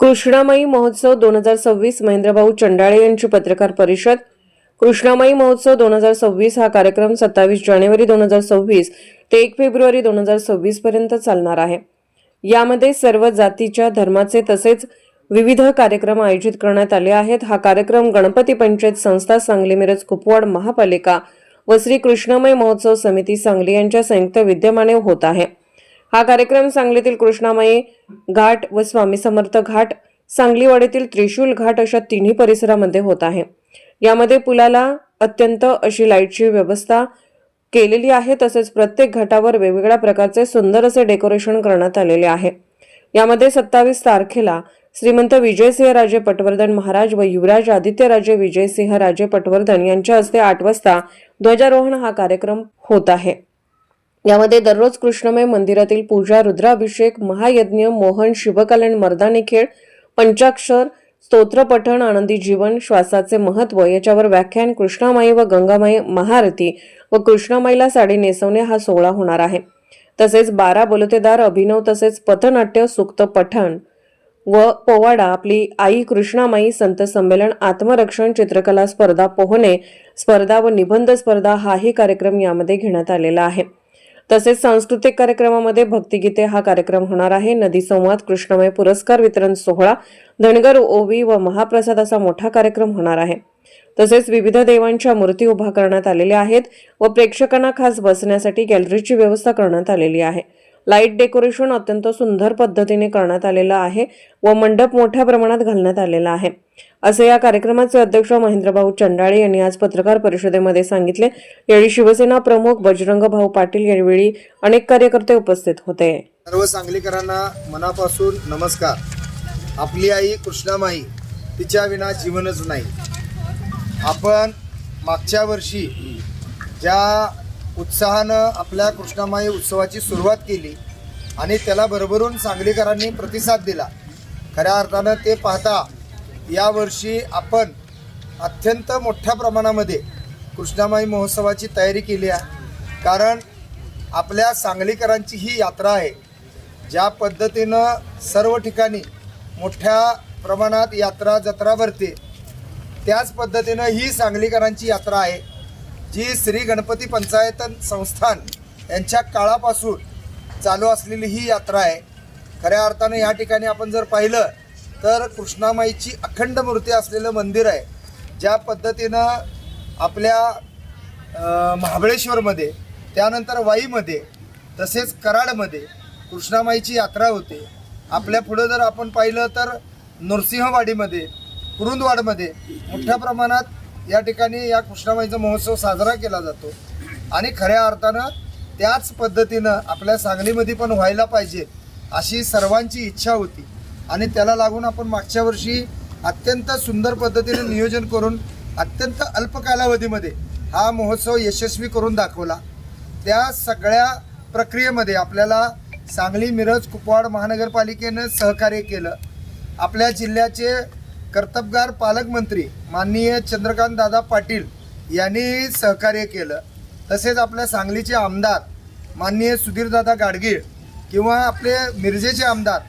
कृष्णामाई महोत्सव 2026 महेंद्रभाऊ चंडाळे यांची पत्रकार परिषद। कृष्णामाई महोत्सव 2026 हा कार्यक्रम 27 जानेवारी 2026 ते 1 फेब्रुवारी 2026 पर्यंत चालणार आहे। यामध्ये सर्व जातीच्या धर्माचे तसेच विविध कार्यक्रम आयोजित करण्यात आले आहेत। हा कार्यक्रम गणपती पंचायत संस्था सांगली मिरज कुपवाड महापालिका व श्री कृष्णामाई महोत्सव समिती सांगली यांच्या संयुक्त विद्यमाने होत आहे। हा कार्यक्रम सांगलीतील कृष्णामाई घाट व स्वामी समर्थ घाट, सांगलीवाडीतील त्रिशूल घाट अशा तिन्ही परिसरामध्ये होत आहे। यामध्ये पुलाला अत्यंत अशी लाईटची व्यवस्था केलेली आहे। तसेच प्रत्येक घाटावर वेगवेगळ्या प्रकारचे सुंदर असे डेकोरेशन करण्यात आलेले आहे। यामध्ये 27 तारखेला श्रीमंत विजयसिंह राजे पटवर्धन महाराज व युवराज आदित्यराजे विजयसिंह राजे पटवर्धन यांच्या हस्ते 8 वाजता ध्वजारोहण हा कार्यक्रम होत आहे। यामध्ये दररोज कृष्णमय मंदिरातील पूजा, रुद्राभिषेक, महायज्ञ, मोहन, शिवकल्याण, मर्दानी खेळ, पंचाक्षर, स्तोत्र पठण, आनंदी जीवन, श्वासाचे महत्व याच्यावर व्याख्यान, कृष्णामाई व गंगामाई महाआरती व कृष्णामाईला साडी नेसवणे हा सोहळा होणार आहे। तसेच 12 बोलतेदार, अभिनव तसेच पथनाट्य, सूक्त पठण व पोवाडा, आपली आई कृष्णामाई, संत संमेलन, आत्मरक्षण, चित्रकला स्पर्धा, पोहणे स्पर्धा व निबंध स्पर्धा हाही कार्यक्रम यामध्ये घेण्यात आलेला आहे। तसेच सांस्कृतिक कार्यक्रमामध्ये भक्तिगीते हा कार्यक्रम होणार आहे। नदी संवाद, कृष्णमय पुरस्कार वितरण सोहळा, धनगर ओवी व महाप्रसाद असा मोठा कार्यक्रम होणार आहे। तसेच विविध देवांच्या मूर्ती उभा करण्यात आलेल्या आहेत व प्रेक्षकांना खास बसण्यासाठी गॅलरीची व्यवस्था करण्यात आलेली आहे। लाईट डेकोरेशन अत्यंत सुंदर पद्धतीने करण्यात आलेला आहे व मंडप मोठ्या प्रमाणात घालण्यात आलेला आहे, असे या कार्यक्रमाचे अध्यक्ष महेंद्रभाऊ चंडाळे यांनी आज पत्रकार परिषदेमध्ये सांगितले। यावेळी शिवसेना प्रमुख बजरंग भाऊ पाटील, यावेळी अनेक कार्यकर्ते उपस्थित होते। सर्व सांगलीकरांना मनापासून नमस्कार। आपली आई कृष्णामाई, तिच्या विना जीवनच नाही। आपण मागच्या वर्षी ज्या उत्साहानं आपल्या कृष्णामाई उत्सवाची सुरुवात केली आणि त्याला भरभरून सांगलीकरांनी प्रतिसाद दिला, खऱ्या अर्थानं ते पाहता यावर्षी आपण अत्यंत मोठ्या प्रमाणामध्ये कृष्णामाई महोत्सवाची तयारी केली आहे। कारण आपल्या सांगलीकरांची ही यात्रा आहे। ज्या पद्धतीनं सर्व ठिकाणी मोठ्या प्रमाणात यात्रा जत्रा भरते, त्याच पद्धतीनं ही सांगलीकरांची यात्रा आहे, जी श्री गणपती पंचायत संस्थान यांच्या काळापासून चालू असलेली ही यात्रा आहे। खऱ्या अर्थानं या ठिकाणी आपण जर पाहिलं तर कृष्णामाईची अखंड मूर्ती असलेलं मंदिर आहे। ज्या पद्धतीनं आपल्या महाबळेश्वरमध्ये, त्यानंतर वाईमध्ये, तसेच कराडमध्ये कृष्णामाईची यात्रा होते। आपल्या पुढं जर आपण पाहिलं तर नृसिंहवाडीमध्ये, कुरुंदवाडमध्ये मोठ्या प्रमाणात या ठिकाणी या कृष्णामाईचा महोत्सव साजरा केला जातो आणि खऱ्या अर्थानं त्याच पद्धतीनं आपल्या सांगलीमध्ये पण व्हायला पाहिजे अशी सर्वांची इच्छा होती आणि त्याला लागून आपण मागच्या वर्षी अत्यंत सुंदर पद्धतीने नियोजन करून अत्यंत अल्प कालावधीमध्ये हा महोत्सव यशस्वी करून दाखवला। त्या सगळ्या प्रक्रियेमध्ये आपल्याला सांगली मिरज कुपवाड महानगरपालिकेनं सहकार्य केलं। आपल्या जिल्ह्याचे कर्तबगार पालकमंत्री माननीय चंद्रकांत दादा पाटील यांनी सहकार्य केलं। तसेच आपल्या सांगलीचे आमदार माननीय सुधीरदादा गाडगीळ किंवा आपले मिरजेचे आमदार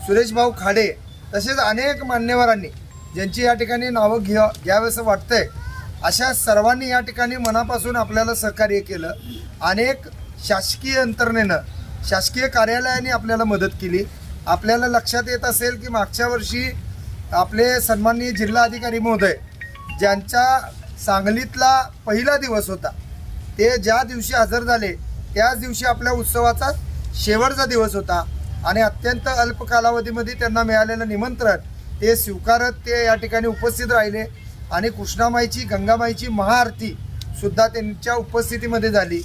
सुरेश भाऊ खाडे, तसेच अनेक मान्यवरांनी ज्यांची या ठिकाणी नावं घ्यावंसं वाटतंय, अशा सर्वांनी या ठिकाणी मनापासून आपल्याला सहकार्य केलं। अनेक शासकीय यंत्रणेनं, शासकीय कार्यालयाने आपल्याला मदत केली। आपल्याला लक्षात येत असेल की मागच्या वर्षी आपले सन्माननीय जिल्हा अधिकारी महोदय ज्यांचा सांगलीतला पहिला दिवस होता, ते ज्या दिवशी हजर झाले त्याच दिवशी आपल्या उत्सवाचा शेवटचा दिवस होता आणि अत्यंत अल्प कालावधीमध्ये त्यांना मिळालेलं निमंत्रण ते स्वीकारत ते या ठिकाणी उपस्थित राहिले आणि कृष्णामाईची, गंगामाईची महाआरती सुद्धा त्यांच्या उपस्थितीमध्ये झाली।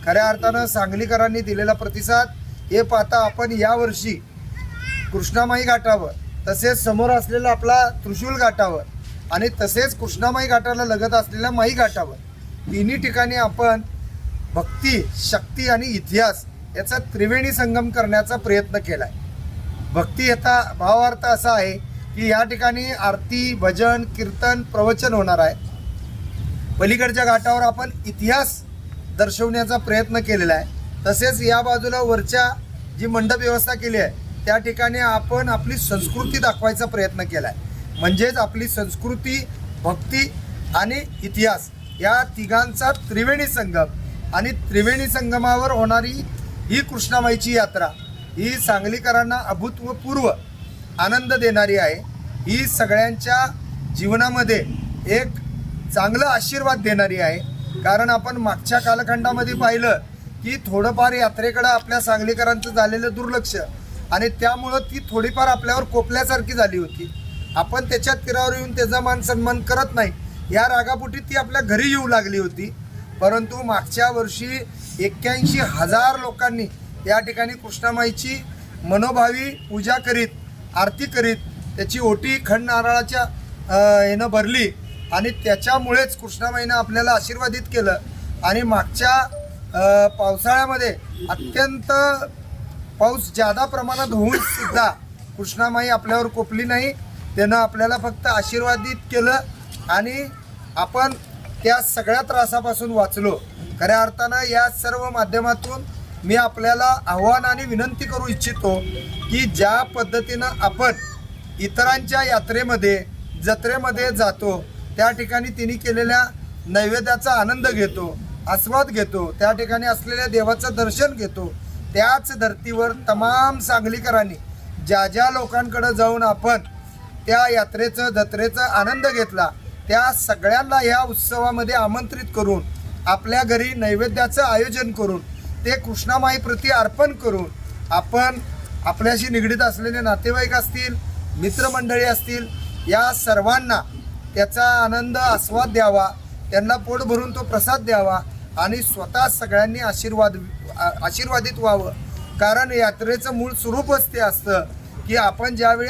खऱ्या अर्थानं सांगलीकरांनी दिलेला प्रतिसाद हे पाहता आपण यावर्षी कृष्णामाई घाटावर, तसेच समोर असलेला आपला त्रिशूल घाटावर आणि तसेच कृष्णामाई घाटाला लगत असलेल्या माई घाटावर तिन्ही ठिकाणी आपण भक्ती, शक्ती आणि इतिहास याचा त्रिवेणी संगम करण्याचा प्रयत्न केला आहे। भक्ती याचा भावार्थ असा आहे की या ठिकाणी आरती, भजन, कीर्तन, प्रवचन होणार आहे। पलीकडच्या घाटावर आपण इतिहास दर्शवण्याचा प्रयत्न केलेला आहे। तसेच या बाजूला वरच्या जी मंडप व्यवस्था केली आहे त्या ठिकाणी आपण आपली संस्कृती दाखवायचा प्रयत्न केला आहे. म्हणजेच आपली संस्कृती, भक्ती आणि इतिहास या तिघांचा त्रिवेणी संगम आणि त्रिवेणी संगमावर होणारी ही कृष्णामाईची यात्रा ही सांगलीकरांना अभूतपूर्व आनंद देणारी आहे. ही सगळ्यांच्या जीवनामध्ये एक चांगलं आशीर्वाद देणारी आहे. कारण आपण मागच्या कालखंडामध्ये पाहिलं की थोडंफार यात्रेकडं आपल्या सांगलीकरांचं झालेलं दुर्लक्ष आणि त्यामुळं ती थोडीफार आपल्यावर कोपल्यासारखी झाली होती. आपण त्याच्या तीरावर येऊन त्याचा मान सन्मान करत नाही या रागापोटी ती आपल्या घरी येऊ लागली होती. परंतु मागच्या वर्षी 81,000 लोकांनी या ठिकाणी कृष्णामाईची मनोभावी पूजा करीत, आरती करीत, त्याची ओटी खंड नारळाच्या यानं भरली आणि त्याच्यामुळेच कृष्णामाईनं आपल्याला आशीर्वादित केलं. आणि मागच्या पावसाळ्यामध्ये अत्यंत पाऊस जादा प्रमाणात होऊन सुद्धा कृष्णामाई आपल्यावर कोपली नाही. त्यानं आपल्याला फक्त आशीर्वादित केलं आणि आपण त्या सगळ्या त्रासापासून वाचलो. खऱ्या अर्थानं या सर्व माध्यमातून मी आपल्याला आव्हान आणि विनंती करू इच्छितो की ज्या पद्धतीनं आपण इतरांच्या यात्रेमध्ये, जत्रेमध्ये जातो, त्या ठिकाणी तिने केलेल्या नैवेद्याचा आनंद घेतो, आस्वाद घेतो, त्या ठिकाणी असलेल्या देवाचं दर्शन घेतो, त्याच धर्तीवर तमाम सांगलीकरांनी ज्या लोकांकडे जाऊन आपण त्या यात्रेचं, जत्रेचा आनंद घेतला, त्या सगळ्यांना या उत्सवामध्ये आमंत्रित करून आपल्या घरी नैवेद्याचं आयोजन करून ते कृष्णामाईप्रती अर्पण करून आपण आपल्याशी निगडीत असलेले नातेवाईक असतील, मित्रमंडळी असतील, या सर्वांना त्याचा आनंद, आस्वाद द्यावा, त्यांना पोट भरून तो प्रसाद द्यावा आणि स्वतः सगळ्यांनी आशीर्वादित व्हावं. कारण यात्रेचं मूळ स्वरूपच ते असतं की आपण ज्यावेळी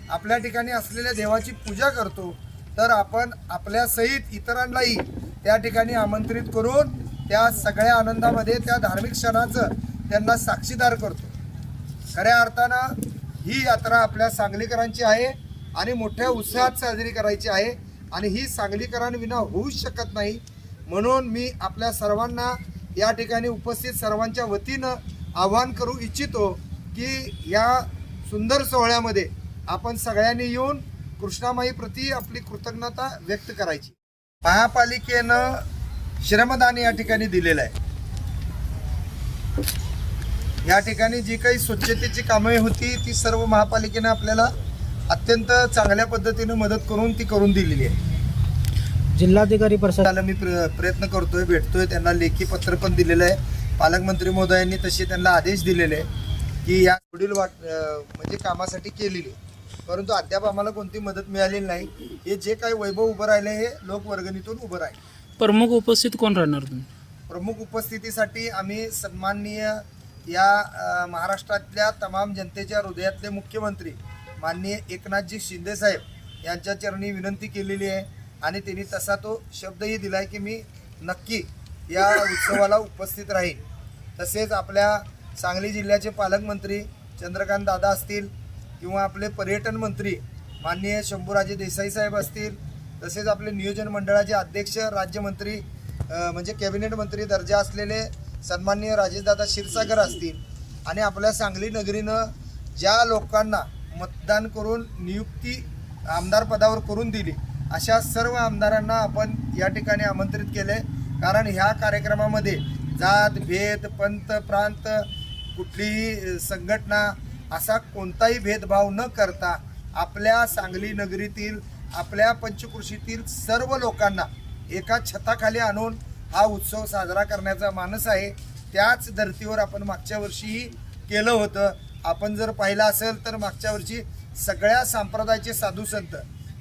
आपल्या ठिकाणी असलेल्या देवाची पूजा करतो तर आपण आपल्या सहित इतरांनाही त्या ठिकाणी आमंत्रित करून त्या सगळ्या आनंदामध्ये त्या धार्मिक क्षणाचं त्यांना साक्षीदार करतो. खऱ्या अर्थानं ही यात्रा आपल्या सांगलीकरांची आहे आणि मोठ्या उत्साहात साजरी करायची आहे आणि ही सांगलीकरांविना होऊच शकत नाही. म्हणून मी आपल्या सर्वांना या ठिकाणी उपस्थित सर्वांच्या वतीनं आवाहन करू इच्छितो की या सुंदर सोहळ्यामध्ये आपण सगळ्यांनी येऊन कृष्णामाईप्रती आपली कृतज्ञता व्यक्त करायची. महापालिकेनं श्रमदान या ठिकाणी दिलेलं आहे. या ठिकाणी जी काही स्वच्छतेची कामे होती ती सर्व महापालिकेनं आपल्याला अत्यंत चांगल्या पद्धतीने मदत करून ती करून दिलेली आहे. जिल्हाधिकारी प्रशासनाला मी प्रयत्न करतोय, भेटतोय, त्यांना लेखी पत्र पण दिलेलं आहे. पालकमंत्री महोदयांनी तसे त्यांना आदेश दिलेले आहे की या पुढील म्हणजे कामासाठी केलेली आहे. परंतु अद्याप आम्हाला कोणती मदत मिळालेली नाही. हे जे काही वैभव उभं राहिले हे लोकवर्गणीतून उभं राहील. प्रमुख उपस्थित कोण राहणार तुम्ही? प्रमुख उपस्थितीसाठी आम्ही सन्माननीय या महाराष्ट्रातल्या तमाम जनतेच्या हृदयातले मुख्यमंत्री माननीय एकनाथजी शिंदे साहेब यांच्या चरणी विनंती केलेली आहे आणि त्यांनी तसा तो शब्दही दिला आहे की मी नक्की या उत्सवाला उपस्थित राहीन. तसेच आपल्या सांगली जिल्ह्याचे पालकमंत्री चंद्रकांत दादा असतील किंवा आपले पर्यटन मंत्री माननीय शंभूराजे देसाई साहेब असतील, तसेच आपले नियोजन मंडळाचे अध्यक्ष, राज्यमंत्री म्हणजे कॅबिनेट मंत्री दर्जा असलेले सन्माननीय राजेशदादा क्षीरसागर असतील आणि आपल्या सांगली नगरीनं ज्या लोकांना मतदान करून नियुक्ती आमदार पदावर करून दिली अशा सर्व आमदारांना आपण या ठिकाणी आमंत्रित केले. कारण ह्या कार्यक्रमामध्ये जात, भेद, पंथ, प्रांत, कुठलीही संघटना असा कोणताही भेदभाव न करता आपल्या सांगली नगरीतील, आपल्या पंचकृषीतील सर्व लोकांना एका छताखाली आणून हा उत्सव साजरा करण्याचा मानस आहे. त्याच धर्तीवर आपण मागच्या वर्षीही केलं होतं. आपण जर पाहिलं असेल तर मागच्या वर्षी सगळ्या संप्रदायाचे साधू संत,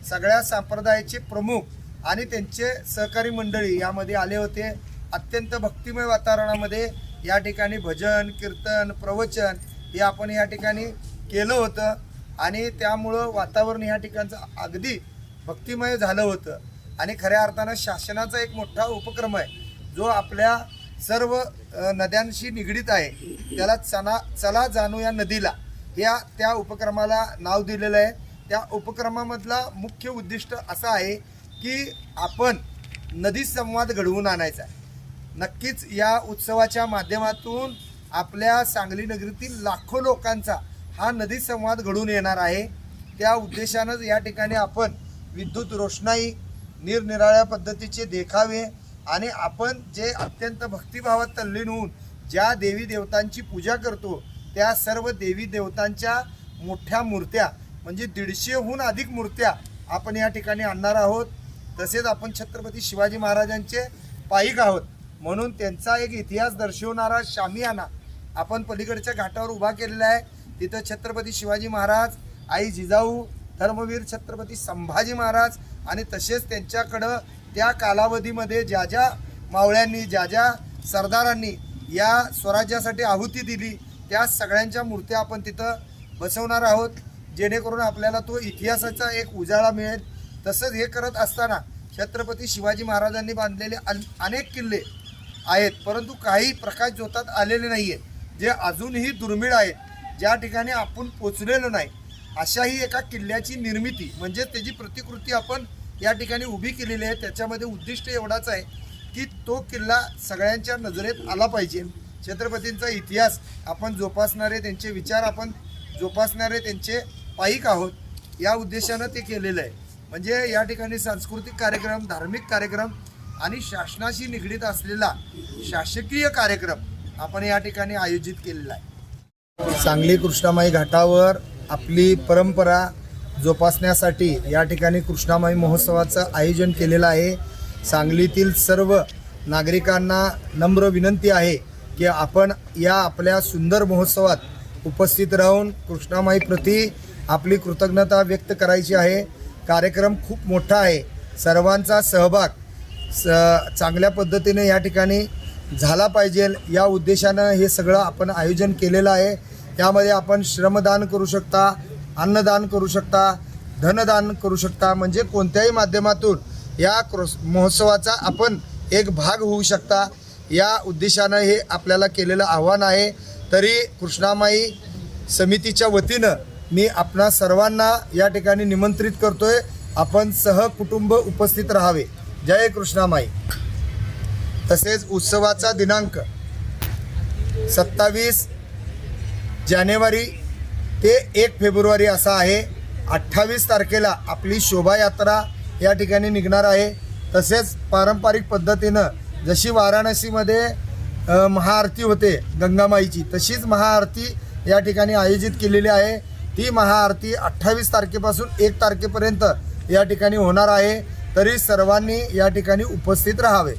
सगळ्या संप्रदायाचे प्रमुख आणि त्यांचे सहकारी मंडळी यामध्ये आले होते. अत्यंत भक्तिमय वातावरणामध्ये या ठिकाणी भजन, कीर्तन, प्रवचन हे आपण या ठिकाणी केलं होतं आणि त्यामुळं वातावरण या ठिकाणचं अगदी भक्तिमय झालं होतं. आणि खऱ्या अर्थानं शासनाचा एक मोठा उपक्रम आहे जो आपल्या सर्व नद्यांशी निगडीत आहे, त्याला चला जाणू या नदीला, या त्या उपक्रमाला नाव दिलेलं आहे. त्या उपक्रमामधला मुख्य उद्दिष्ट असं आहे की आपण नदी संवाद घडवून आणायचा आहे. नक्कीच या उत्सवाच्या माध्यमातून आपल्या सांगली नगरीतील लाखो लोकांचा हा नदी संवाद घडून येणार आहे. त्या उद्देशानंच या ठिकाणी आपण विद्युत रोषणाई, निरनिराळ्या पद्धतीचे देखावे आणि आपण जे अत्यंत भक्तिभावात तल्लीन होऊन ज्या देवी देवतांची पूजा करतो त्या सर्व देवी देवतांच्या मोठ्या मूर्त्या म्हणजे 150हून अधिक मूर्त्या आपण या ठिकाणी आणणार आहोत. तसेच आपण छत्रपती शिवाजी महाराजांचे पाईक आहोत म्हणून त्यांचा एक इतिहास दर्शवणारा शामियाना आपण पलीकडच्या घाटावर उभा केलेला आहे. तिथं छत्रपती शिवाजी महाराज, आई जिजाऊ, धर्मवीर छत्रपती संभाजी महाराज आणि तसेच त्यांच्याकडं त्या कालावधीमध्ये ज्या ज्या मावळ्यांनी, ज्या ज्या सरदारांनी या स्वराज्यासाठी आहुती दिली त्या सगळ्यांच्या मूर्त्या आपण तिथं बसवणार आहोत, जेणेकरून आपल्याला तो इतिहासाचा एक उजाळा मिळेल. तसंच हे करत असताना छत्रपती शिवाजी महाराजांनी बांधलेले अनेक किल्ले आहेत, परंतु काही प्रकाश ज्योतात आलेले नाही आहेत, जे अजूनही दुर्मिळ आहेत, ज्या ठिकाणी आपण पोचलेलो नाही. अशाही एका किल्ल्याची निर्मिती म्हणजे त्याची प्रतिकृती आपण या ठिकाणी उभी केलेली आहे. त्याच्यामध्ये उद्दिष्ट एवढाच आहे की तो किल्ला सगळ्यांच्या नजरेत आला पाहिजे. छत्रपतींचा इतिहास आपण जोपासणारे, त्यांचे विचार आपण जोपासणारे त्यांचे पाईक आहोत, या उद्देशानं ते केलेलं आहे. म्हणजे या ठिकाणी सांस्कृतिक कार्यक्रम, धार्मिक कार्यक्रम आणि शासनाशी निगडीत असलेला शासकीय कार्यक्रम आपण या ठिकाणी आयोजित केलेला आहे. सांगली कृष्णामाई घाटावर आपली परंपरा जोपासण्यासाठी या ठिकाणी कृष्णामाई महोत्सवाचं आयोजन केलेलं आहे. सांगलीतील सर्व नागरिकांना नम्र विनंती आहे की आपण या आपल्या सुंदर महोत्सवात उपस्थित राहून कृष्णामाईप्रती आपली कृतज्ञता व्यक्त करायची आहे. कार्यक्रम खूप मोठा आहे, सर्वांचा सहभाग चांगल्या पद्धतीने या ठिकाणी झाला पाहिजे या उद्देशानं हे सगळं आपण आयोजन केलेलं आहे. त्यामध्ये आपण श्रमदान करू शकता, अन्नदान करू शकता, धनदान करू शकता, म्हणजे कोणत्याही माध्यमातून या महोत्सवाचा आपण एक भाग होऊ शकता. या उद्देशानं हे आपल्याला केलेलं आव्हान आहे. तरी कृष्णामाई समितीच्या वतीनं मी आपणा सर्वांना या ठिकाणी निमंत्रित करतोय, आपण सहकुटुंब उपस्थित राहावे. जय कृष्णामाई. तसेच उत्सवाचा दिनांक 27 जानेवारी ते 1 फेब्रुवारी असा आहे. 28 तारखेला आपली शोभायात्रा या ठिकाणी निघणार आहे. तसेच पारंपरिक पद्धतीनं जशी वाराणसीमध्ये महाआरती होते गंगामाईची, तशीच महाआरती या ठिकाणी आयोजित केलेली आहे. ती महाआरती 28 तारखेपासून 1 तारखेपर्यंत या ठिकाणी होणार आहे. तरी सर्वांनी या ठिकाणी उपस्थित राहावे.